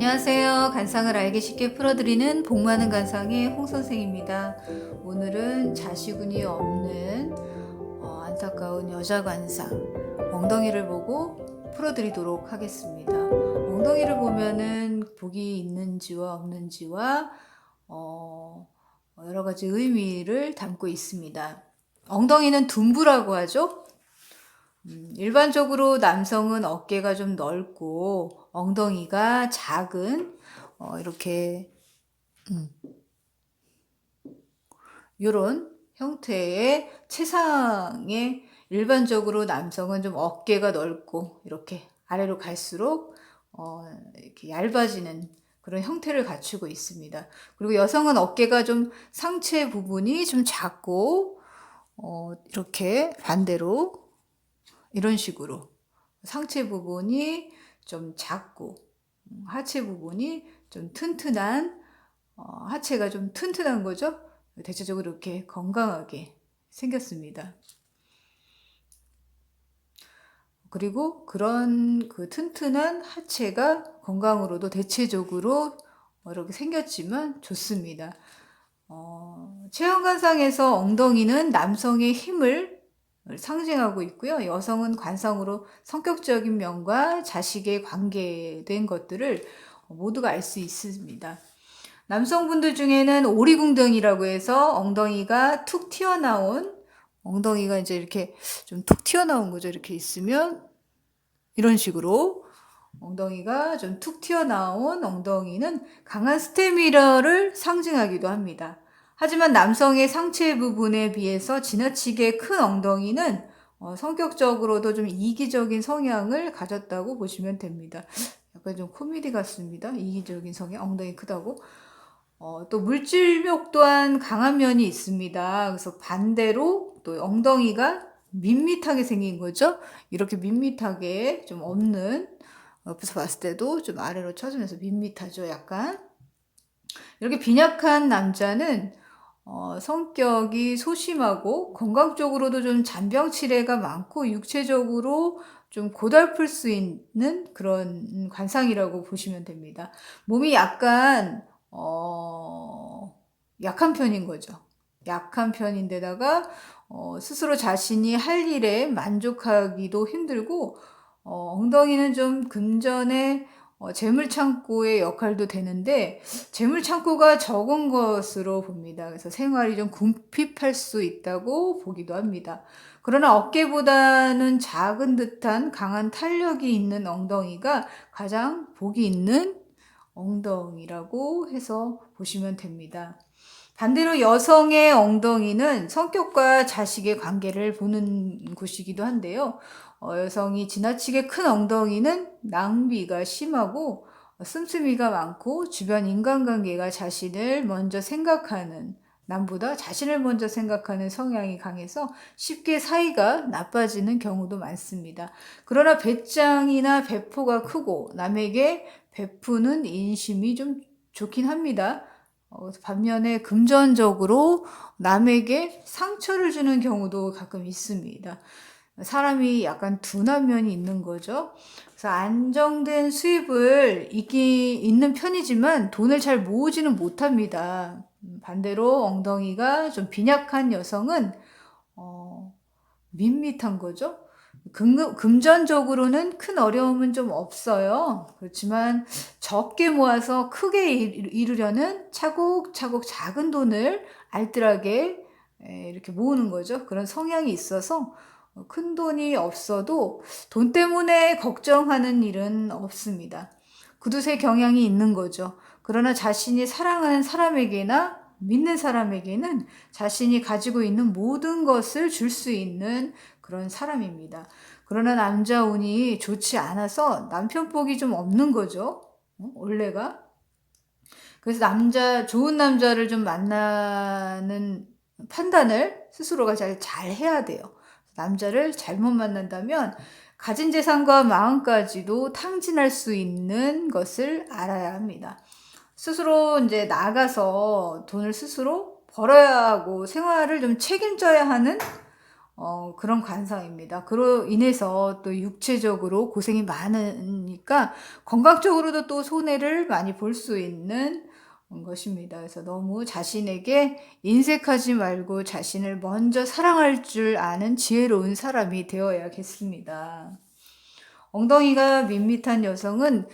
안녕하세요. 간상을 알기 쉽게 풀어드리는 복 많은 간상의 홍 선생입니다. 오늘은 자식운이 없는 안타까운 여자 관상 엉덩이를 보고 풀어드리도록 하겠습니다. 엉덩이를 보면은 복이 있는지와 없는지와 여러 가지 의미를 담고 있습니다. 엉덩이는 둔부라고 하죠. 일반적으로 남성은 어깨가 좀 넓고 엉덩이가 작은 이렇게 이런 형태의 체상에 일반적으로 남성은 좀 어깨가 넓고 이렇게 아래로 갈수록 이렇게 얇아지는 그런 형태를 갖추고 있습니다. 그리고 여성은 어깨가 좀 상체 부분이 좀 작고 이렇게 반대로 이런 식으로 상체 부분이 좀 작고 하체 부분이 좀 튼튼한 하체가 좀 튼튼한 거죠. 대체적으로 이렇게 건강하게 생겼습니다. 그리고 그런 그 튼튼한 하체가 건강으로도 대체적으로 이렇게 생겼지만 좋습니다. 체형관상에서 엉덩이는 남성의 힘을 상징하고 있고요. 여성은 관상으로 성격적인 면과 자식에 관계된 것들을 모두가 알 수 있습니다. 남성분들 중에는 오리궁덩이라고 해서 엉덩이가 툭 튀어나온 엉덩이가 이제 이렇게 좀 툭 튀어나온 거죠. 이렇게 있으면 이런 식으로 엉덩이가 좀 툭 튀어나온 엉덩이는 강한 스태미너를 상징하기도 합니다. 하지만 남성의 상체 부분에 비해서 지나치게 큰 엉덩이는 성격적으로도 좀 이기적인 성향을 가졌다고 보시면 됩니다. 약간 좀 코미디 같습니다. 이기적인 성향, 엉덩이 크다고. 또 물질욕 또한 강한 면이 있습니다. 그래서 반대로 또 엉덩이가 밋밋하게 생긴 거죠. 이렇게 밋밋하게 좀 없는, 옆에서 봤을 때도 좀 아래로 쳐주면서 밋밋하죠. 약간 이렇게 빈약한 남자는 성격이 소심하고 건강적으로도 좀 잔병치레가 많고 육체적으로 좀 고달플 수 있는 그런 관상이라고 보시면 됩니다. 몸이 약간 약한 편인 거죠. 약한 편인데다가 스스로 자신이 할 일에 만족하기도 힘들고 엉덩이는 좀 금전의 재물창고의 역할도 되는데 재물창고가 적은 것으로 봅니다. 그래서 생활이 좀 궁핍할 수 있다고 보기도 합니다. 그러나 어깨보다는 작은 듯한 강한 탄력이 있는 엉덩이가 가장 복이 있는 엉덩이라고 해서 보시면 됩니다. 반대로 여성의 엉덩이는 성격과 자식의 관계를 보는 곳이기도 한데요. 여성이 지나치게 큰 엉덩이는 낭비가 심하고 씀씀이가 많고 주변 인간관계가 자신을 먼저 생각하는 남보다 자신을 먼저 생각하는 성향이 강해서 쉽게 사이가 나빠지는 경우도 많습니다. 그러나 배짱이나 배포가 크고 남에게 베푸는 인심이 좀 좋긴 합니다. 반면에 금전적으로 남에게 상처를 주는 경우도 가끔 있습니다. 사람이 약간 둔한 면이 있는 거죠. 그래서 안정된 수입을 있는 편이지만 돈을 잘 모으지는 못합니다. 반대로 엉덩이가 좀 빈약한 여성은 밋밋한 거죠. 금전적으로는 큰 어려움은 좀 없어요. 그렇지만 적게 모아서 크게 이루려는 차곡차곡 작은 돈을 알뜰하게 이렇게 모으는 거죠. 그런 성향이 있어서 큰 돈이 없어도 돈 때문에 걱정하는 일은 없습니다. 구두쇠 경향이 있는 거죠. 그러나 자신이 사랑하는 사람에게나 믿는 사람에게는 자신이 가지고 있는 모든 것을 줄 수 있는 그런 사람입니다. 그러나 남자 운이 좋지 않아서 남편 복이 좀 없는 거죠. 원래가. 그래서 좋은 남자를 좀 만나는 판단을 스스로가 잘 해야 돼요. 남자를 잘못 만난다면 가진 재산과 마음까지도 탕진할 수 있는 것을 알아야 합니다. 스스로 이제 나가서 돈을 스스로 벌어야 하고 생활을 좀 책임져야 하는 그런 관상입니다. 그로 인해서 또 육체적으로 고생이 많으니까 건강적으로도 또 손해를 많이 볼 수 있는 것입니다. 그래서 너무 자신에게 인색하지 말고 자신을 먼저 사랑할 줄 아는 지혜로운 사람이 되어야겠습니다. 엉덩이가 밋밋한 여성은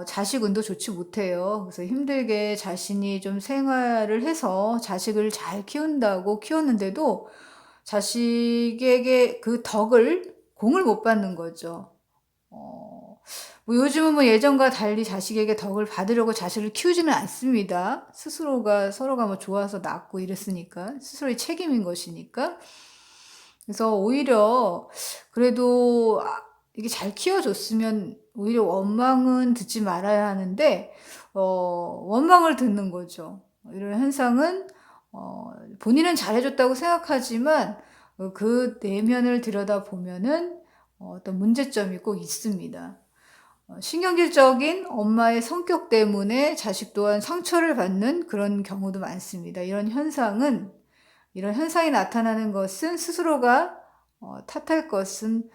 자식 운도 좋지 못해요. 그래서 힘들게 자신이 좀 생활을 해서 자식을 잘 키운다고 키웠는데도 자식에게 그 덕을 공을 못 받는 거죠. 뭐 요즘은 뭐 예전과 달리 자식에게 덕을 받으려고 자식을 키우지는 않습니다. 스스로가 서로가 뭐 좋아서 낳고 이랬으니까 스스로의 책임인 것이니까. 그래서 오히려 그래도 이게 잘 키워줬으면 오히려 원망은 듣지 말아야 하는데 원망을 듣는 거죠. 이런 현상은 본인은 잘해줬다고 생각하지만 그 내면을 들여다보면은 어떤 문제점이 꼭 있습니다. 신경질적인 엄마의 성격 때문에 자식 또한 상처를 받는 그런 경우도 많습니다. 이런 현상이 나타나는 것은 스스로가 탓할 것은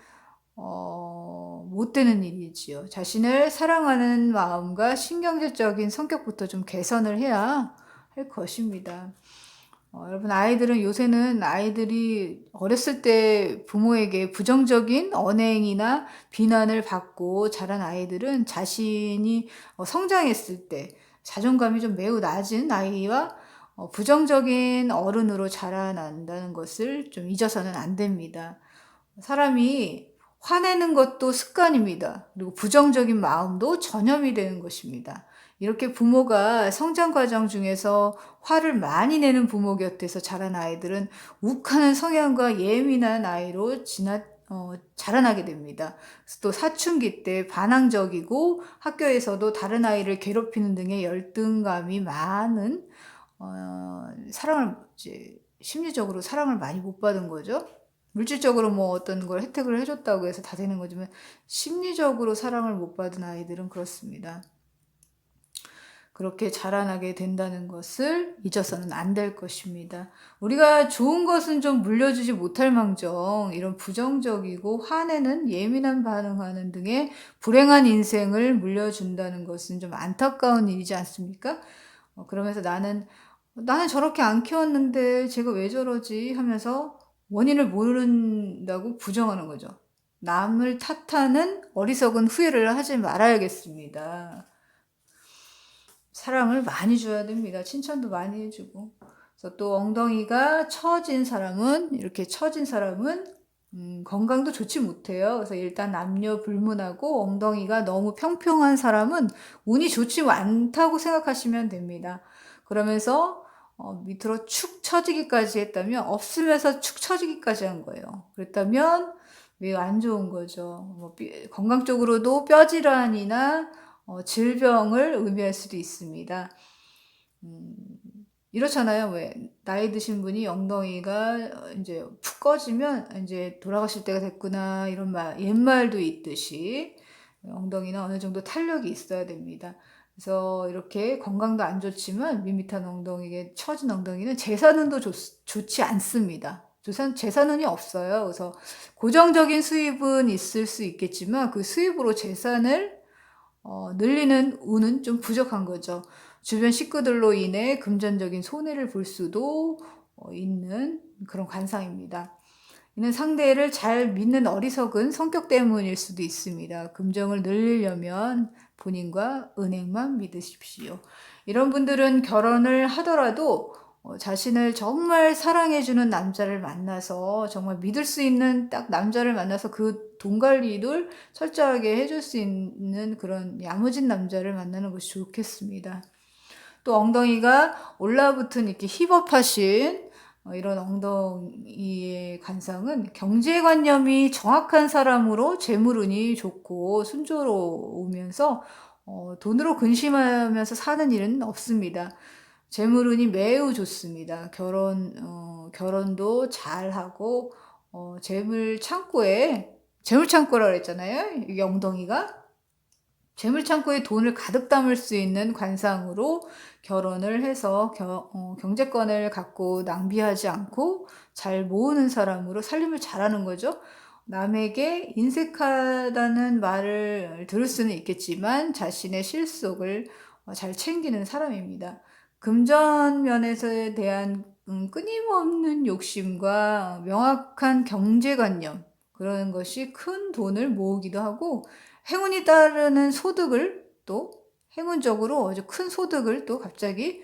못 되는 일이지요. 자신을 사랑하는 마음과 신경질적인 성격부터 좀 개선을 해야 할 것입니다. 여러분 아이들은 요새는 아이들이 어렸을 때 부모에게 부정적인 언행이나 비난을 받고 자란 아이들은 자신이 성장했을 때 자존감이 좀 매우 낮은 아이와 부정적인 어른으로 자라난다는 것을 좀 잊어서는 안 됩니다. 사람이 화내는 것도 습관입니다. 그리고 부정적인 마음도 전염이 되는 것입니다. 이렇게 부모가 성장 과정 중에서 화를 많이 내는 부모 곁에서 자란 아이들은 욱하는 성향과 예민한 아이로 자라나게 됩니다. 또 사춘기 때 반항적이고 학교에서도 다른 아이를 괴롭히는 등의 열등감이 많은 심리적으로 사랑을 많이 못 받은 거죠. 물질적으로 뭐 어떤 걸 혜택을 해줬다고 해서 다 되는 거지만 심리적으로 사랑을 못 받은 아이들은 그렇습니다. 그렇게 자라나게 된다는 것을 잊어서는 안 될 것입니다. 우리가 좋은 것은 좀 물려주지 못할 망정 이런 부정적이고 화내는 예민한 반응하는 등의 불행한 인생을 물려준다는 것은 좀 안타까운 일이지 않습니까? 그러면서 나는 저렇게 안 키웠는데 쟤가 왜 저러지 하면서 원인을 모른다고 부정하는 거죠. 남을 탓하는 어리석은 후회를 하지 말아야겠습니다. 사랑을 많이 줘야 됩니다. 칭찬도 많이 해주고. 그래서 또 엉덩이가 이렇게 처진 사람은 건강도 좋지 못해요. 그래서 일단 남녀 불문하고 엉덩이가 너무 평평한 사람은 운이 좋지 않다고 생각하시면 됩니다. 그러면서 밑으로 축 처지기까지 했다면 없으면서 축 처지기까지 한 거예요. 그랬다면 매우 안 좋은 거죠. 건강적으로도 뼈질환이나 질병을 의미할 수도 있습니다. 이렇잖아요. 왜 나이 드신 분이 엉덩이가 이제 푹 꺼지면 이제 돌아가실 때가 됐구나 이런 옛말도 있듯이 엉덩이는 어느 정도 탄력이 있어야 됩니다. 그래서 이렇게 건강도 안 좋지만 밋밋한 엉덩이에 처진 엉덩이는 재산운도 좋지 않습니다. 재산운이 없어요. 그래서 고정적인 수입은 있을 수 있겠지만 그 수입으로 재산을 늘리는 운은 좀 부족한 거죠. 주변 식구들로 인해 금전적인 손해를 볼 수도 있는 그런 관상입니다. 이는 상대를 잘 믿는 어리석은 성격 때문일 수도 있습니다. 금정을 늘리려면 본인과 은행만 믿으십시오. 이런 분들은 결혼을 하더라도 자신을 정말 사랑해주는 남자를 만나서 정말 믿을 수 있는 딱 남자를 만나서 그 돈 관리를 철저하게 해줄 수 있는 그런 야무진 남자를 만나는 것이 좋겠습니다. 또 엉덩이가 올라붙은 이렇게 힙업하신 이런 엉덩이의 관상은 경제관념이 정확한 사람으로 재물운이 좋고 순조로우면서 돈으로 근심하면서 사는 일은 없습니다. 재물운이 매우 좋습니다. 결혼도 잘하고 재물창고라 그랬잖아요. 이게 엉덩이가. 재물창고에 돈을 가득 담을 수 있는 관상으로 결혼을 해서 경제권을 갖고 낭비하지 않고 잘 모으는 사람으로 살림을 잘하는 거죠. 남에게 인색하다는 말을 들을 수는 있겠지만 자신의 실속을 잘 챙기는 사람입니다. 금전 면에서에 대한 끊임없는 욕심과 명확한 경제관념, 그런 것이 큰 돈을 모으기도 하고, 행운이 따르는 소득을 또 행운적으로 아주 큰 소득을 또 갑자기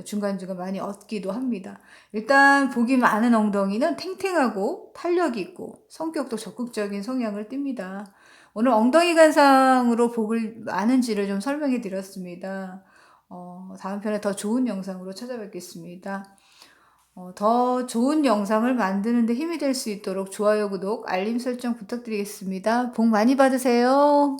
중간중간 많이 얻기도 합니다. 일단 복이 많은 엉덩이는 탱탱하고 탄력 있고 성격도 적극적인 성향을 띱니다. 오늘 엉덩이 관상으로 복을 많은지를 좀 설명해 드렸습니다. 다음 편에 더 좋은 영상으로 찾아뵙겠습니다. 더 좋은 영상을 만드는 데 힘이 될 수 있도록 좋아요, 구독, 알림 설정 부탁드리겠습니다. 복 많이 받으세요.